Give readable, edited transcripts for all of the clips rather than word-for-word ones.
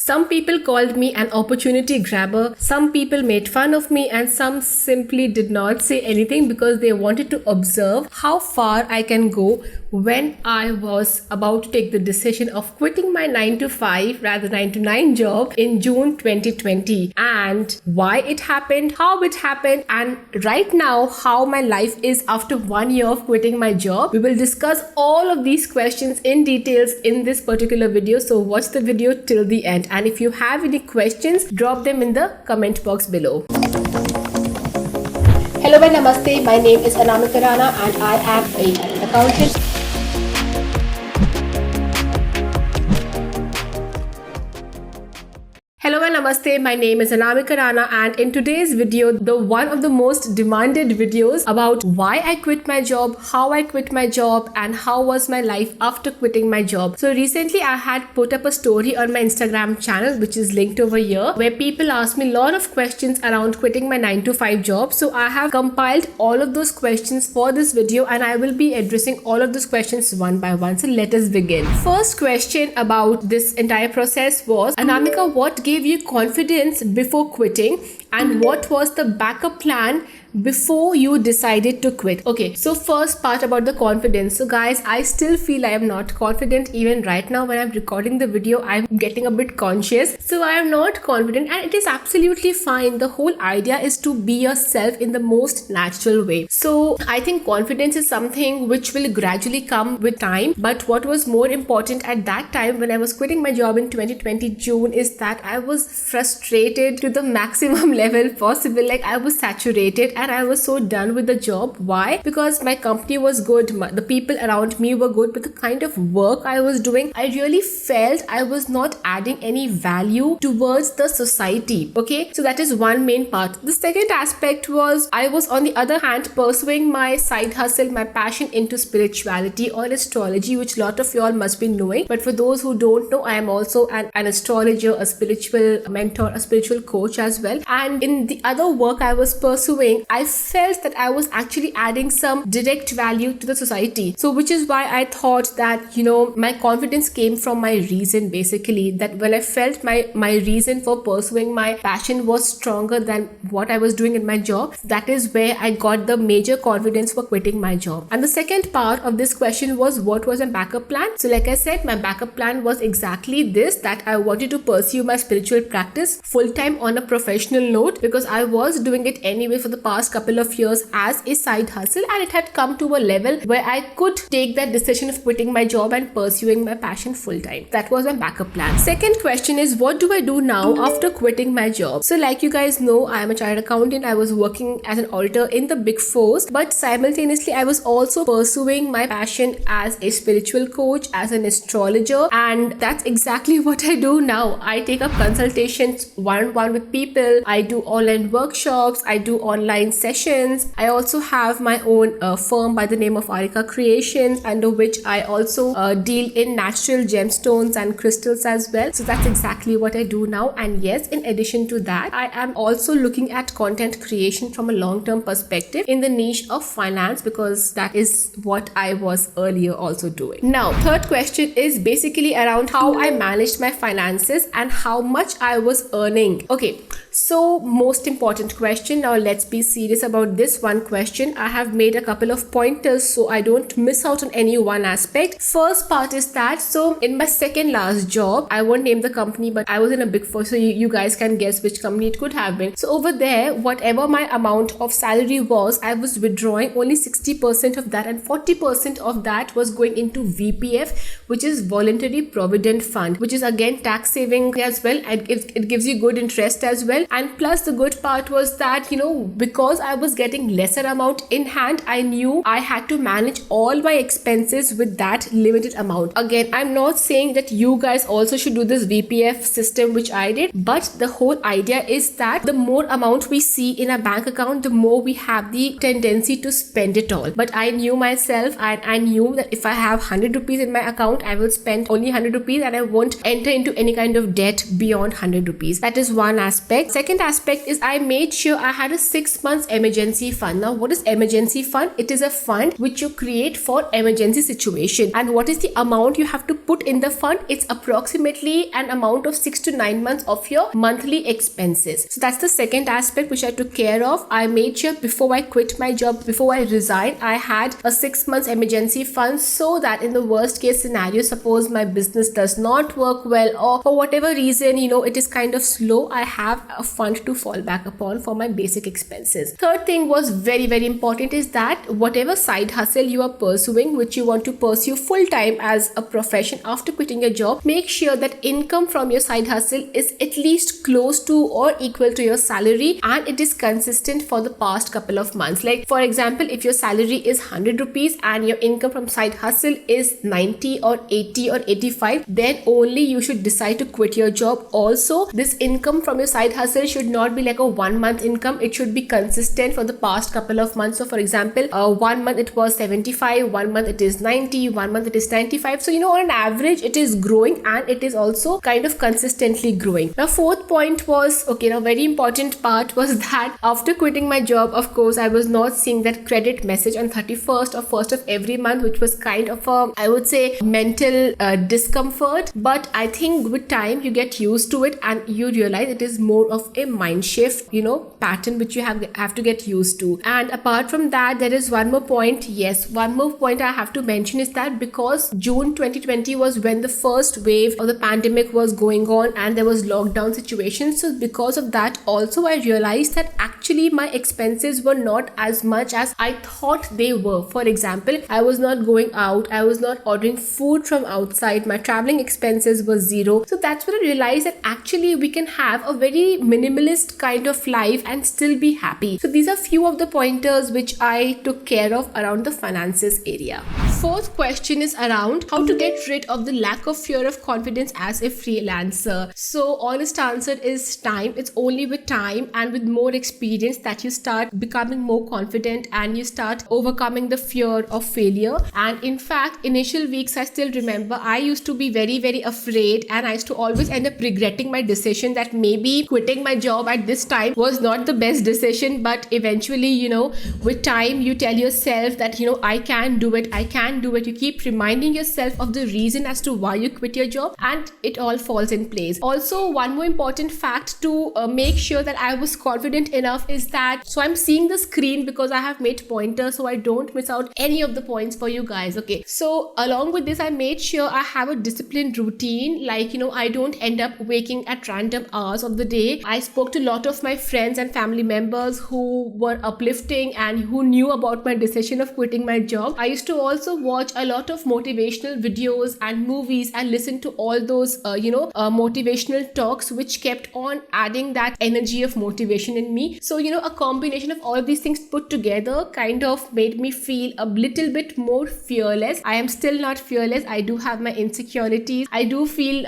Some people called me an opportunity grabber, some people made fun of me, and some simply did not say anything because they wanted to observe how far I can go when I was about to take the decision of quitting my 9 to 5 rather 9 to 9 job in June 2020, and why it happened, how it happened, and right now how my life is after 1 year of quitting my job. We will discuss all of these questions in details in this particular video, so watch the video till the end. And if you have any questions, drop them in the comment box below. Hello and namaste. My name is Anamika Rana and I am an accountant. Hello and namaste, my name is Anamika Rana, and in today's video, the one of the most demanded videos about why I quit my job, how I quit my job, and how was my life after quitting my job. So recently I had put up a story on my Instagram channel, which is linked over here, where people asked me a lot of questions around quitting my 9 to 5 job. So I have compiled all of those questions for this video and I will be addressing all of those questions one by one. So let us begin. First question about this entire process was, Anamika, what gave you confidence before quitting, and what was the backup plan before you decided to quit? Okay, so first part about the confidence. So guys, I still feel I am not confident even right now when I'm recording the video. I'm getting a bit conscious, so I am not confident, and it is absolutely fine. The whole idea is to be yourself in the most natural way. So I think confidence is something which will gradually come with time, but what was more important at that time when I was quitting my job in 2020 June is that I was frustrated to the maximum level possible. Like, I was saturated and I was so done with the job. Why? Because my company was good, the people around me were good, but the kind of work I was doing, I really felt I was not adding any value towards the society. Okay, so that is one main part. The second aspect was I was on the other hand pursuing my side hustle, my passion into spirituality or astrology, which a lot of y'all must be knowing. But for those who don't know, I am also an astrologer, a spiritual mentor, a spiritual coach as well. And in the other work I was pursuing, I felt that I was actually adding some direct value to the society. So which is why I thought that, my confidence came from my reason, basically, that when I felt my reason for pursuing my passion was stronger than what I was doing in my job, that is where I got the major confidence for quitting my job. And the second part of this question was, what was my backup plan? So like I said, my backup plan was exactly this, that I wanted to pursue my spiritual practice full-time on a professional note, because I was doing it anyway for the past couple of years as a side hustle, and it had come to a level where I could take that decision of quitting my job and pursuing my passion full-time. That was my backup plan. Second question is, what do I do now after quitting my job? So like you guys know, I am a chartered accountant. I was working as an auditor in the Big Fours, but simultaneously I was also pursuing my passion as a spiritual coach, as an astrologer, and that's exactly what I do now. I take up consultations one-on-one with people. I do online workshops. I do online sessions. I also have my own firm by the name of Arika Creations, under which I also deal in natural gemstones and crystals as well. So that's exactly what I do now. And yes, in addition to that, I am also looking at content creation from a long-term perspective in the niche of finance, because that is what I was earlier also doing. Now, third question is basically around how I managed my finances and how much I was earning. Okay, so most important question. Now let's be serious about this one question. I have made a couple of pointers so I don't miss out on any one aspect. First part is that, so in my second last job, I won't name the company, but I was in a Big Four, so you guys can guess which company it could have been. So over there, whatever my amount of salary was, I was withdrawing only 60% of that, and 40% of that was going into VPF, which is Voluntary Provident Fund, which is again tax saving as well, and it gives you good interest as well. And plus the good part was that, because I was getting lesser amount in hand, I knew I had to manage all my expenses with that limited amount. Again, I'm not saying that you guys also should do this VPF system which I did, but the whole idea is that the more amount we see in a bank account, the more we have the tendency to spend it all. But I knew myself, and I knew that if I have 100 rupees in my account, I will spend only 100 rupees and I won't enter into any kind of debt beyond 100 rupees. That is one aspect. Second aspect is I made sure I had a 6 month months emergency fund. Now, what is emergency fund? It is a fund which you create for emergency situation. And what is the amount you have to put in the fund? It's approximately an amount of 6 to 9 months of your monthly expenses. So that's the second aspect which I took care of. I made sure before I quit my job, before I resigned, I had a 6 months emergency fund, so that in the worst case scenario, suppose my business does not work well, or for whatever reason, it is kind of slow, I have a fund to fall back upon for my basic expenses. Third thing was very, very important, is that whatever side hustle you are pursuing, which you want to pursue full time as a profession after quitting your job, make sure that income from your side hustle is at least close to or equal to your salary, and it is consistent for the past couple of months. Like for example, if your salary is 100 rupees and your income from side hustle is 90 or 80 or 85, then only you should decide to quit your job. Also, this income from your side hustle should not be like a 1 month income. It should be consistent for the past couple of months. So for example, 1 month it was 75, 1 month it is 90, 1 month it is 95. So on an average it is growing, and it is also kind of consistently growing. Now fourth point was, now very important part was that after quitting my job, of course, I was not seeing that credit message on 31st or 1st of every month, which was kind of a, I would say, mental discomfort. But I think with time you get used to it and you realize it is more of a mind shift, pattern which you have to get used to. And apart from that, there is one more point. Yes, one more point I have to mention is that because June 2020 was when the first wave of the pandemic was going on and there was lockdown situation. So because of that also, I realized that actually my expenses were not as much as I thought they were. For example, I was not going out, I was not ordering food from outside, my traveling expenses were zero. So that's when I realized that actually we can have a very minimalist kind of life and still be happy. So these are few of the pointers which I took care of around the finances area. Fourth question is around how to get rid of the lack of fear of confidence as a freelancer. So honest answer is time. It's only with time and with more experience that you start becoming more confident and you start overcoming the fear of failure. And in fact, initial weeks, I still remember I used to be very, very afraid, and I used to always end up regretting my decision that maybe quitting my job at this time was not the best decision. But eventually, with time, you tell yourself that, I can do it, I can do it. You keep reminding yourself of the reason as to why you quit your job, and it all falls in place. Also, one more important fact to make sure that I was confident enough is that, so I'm seeing the screen because I have made pointers so I don't miss out any of the points for you guys. Okay, so along with this, I made sure I have a disciplined routine. Like, I don't end up waking at random hours of the day. I spoke to a lot of my friends and family members who were uplifting and who knew about my decision of quitting my job. I used to also watch a lot of motivational videos and movies and listen to all those motivational talks, which kept on adding that energy of motivation in me. So a combination of all of these things put together kind of made me feel a little bit more fearless. I am still not fearless. I do have my insecurities. I do feel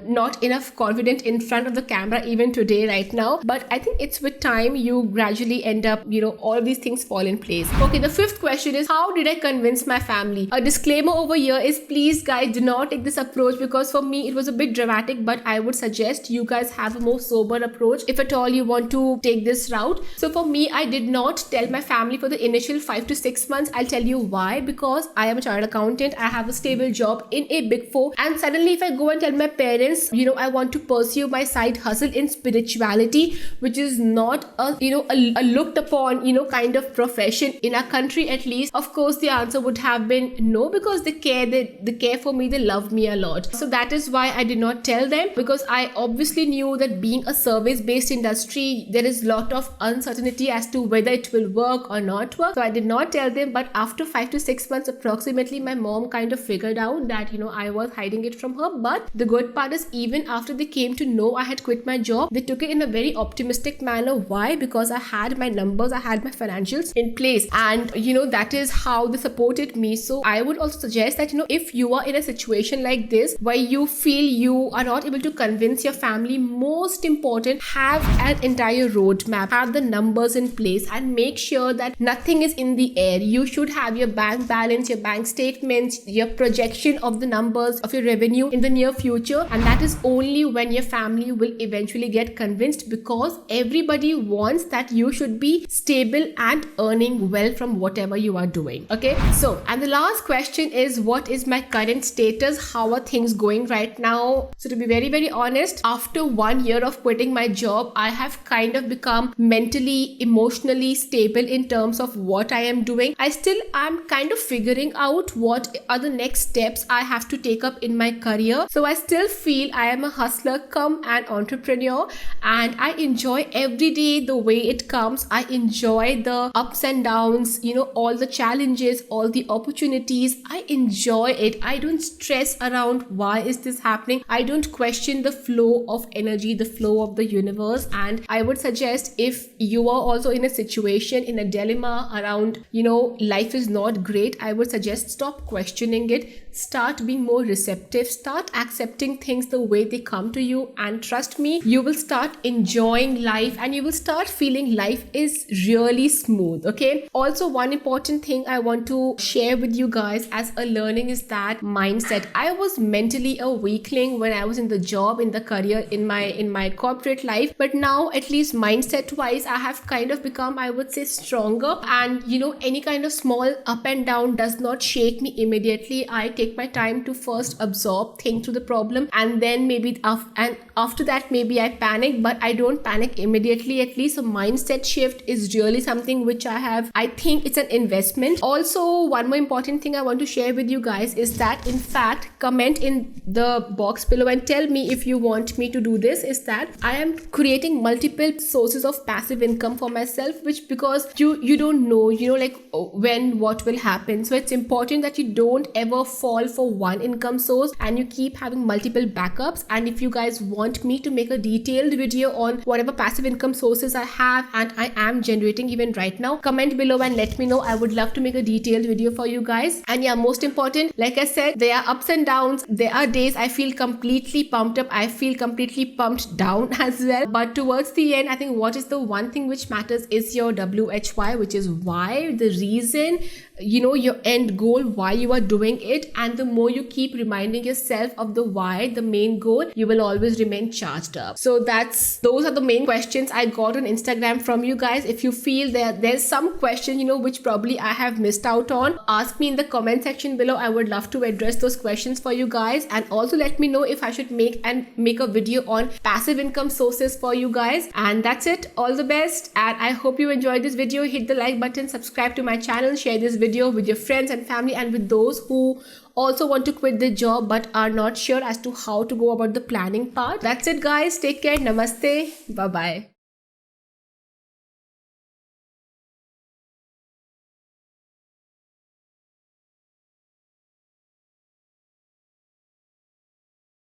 not enough confident in front of the camera even today right now, but I think it's with time you gradually end up all of these things fall in place. Okay, the fifth question is, how did I convince my family? A disclaimer over here is, please guys, do not take this approach, because for me it was a bit dramatic, but I would suggest you guys have a more sober approach if at all you want to take this route. So for me, I did not tell my family for the initial 5 to 6 months. I'll tell you why. Because I am a chartered accountant, I have a stable job in a big four, and suddenly if I go and tell my parents, I want to pursue my side hustle in spirituality, which is not a looked upon kind of profession in our country, at least, of course the answer would have been no, because they care for me, they love me a lot. So that is why I did not tell them, because I obviously knew that being a service based industry, there is a lot of uncertainty as to whether it will work or not work. So I did not tell them. But after 5 to 6 months approximately, my mom kind of figured out that I was hiding it from her. But the good part is, even after they came to know I had quit my job, they took it in a very optimistic manner. Why? Because I had my numbers, I had my financials in place, and that is how they supported me. So So I would also suggest that, if you are in a situation like this where you feel you are not able to convince your family, most important, have an entire roadmap, have the numbers in place, and make sure that nothing is in the air. You should have your bank balance, your bank statements, your projection of the numbers of your revenue in the near future, and that is only when your family will eventually get convinced, because everybody wants that you should be stable and earning well from whatever you are doing. Okay, so, and the last question is, what is my current status? How are things going right now? So to be very, very honest, after 1 year of quitting my job, I have kind of become mentally, emotionally stable in terms of what I am doing. I still am kind of figuring out what are the next steps I have to take up in my career. So I still feel I am a hustler come an entrepreneur, and I enjoy every day the way it comes. I enjoy the ups and downs, all the challenges, all the opportunities. I enjoy it. I don't stress around why is this happening. I don't question the flow of energy, the flow of the universe. And I would suggest, if you are also in a situation, in a dilemma around, life is not great, I would suggest stop questioning it. Start being more receptive. Start accepting things the way they come to you. And trust me, you will start enjoying life, and you will start feeling life is really smooth. Okay. Also, one important thing I want to share with you guys as a learning is that mindset. I was mentally a weakling when I was in the job, in the career, in my corporate life, but now, at least mindset wise, I have kind of become, I would say, stronger. And any kind of small up and down does not shake me immediately. I take my time to first absorb, think through the problem, and then maybe after that maybe I panic, but I don't panic immediately. At least a mindset shift is really something which I think it's an investment. Also, one more important thing I want to share with you guys is that, in fact, comment in the box below and tell me if you want me to do this, is that I am creating multiple sources of passive income for myself, which, because you don't know, like when what will happen. So it's important that you don't ever fall for one income source, and you keep having multiple backups. And if you guys want me to make a detailed video on whatever passive income sources I have and I am generating even right now, comment below and let me know. I would love to make a detailed video for you guys. And yeah, most important, like I said, there are ups and downs. There are days I feel completely pumped up, I feel completely pumped down as well. But towards the end, I think what is the one thing which matters is your WHY, which is why, the reason, your end goal, why you are doing it. And the more you keep reminding yourself of the why, the main goal, you will always remain charged up. So those are the main questions I got on Instagram from you guys. If you feel that there's some question, which probably I have missed out on, ask me in the comment section below. I would love to address those questions for you guys. And also let me know if I should make a video on passive income sources for you guys. And that's it. All the best. And I hope you enjoyed this video. Hit the like button, subscribe to my channel, share this video with your friends and family, and with those who also want to quit their job but are not sure as to how to go about the planning part. That's it, guys. Take care. Namaste. Bye bye.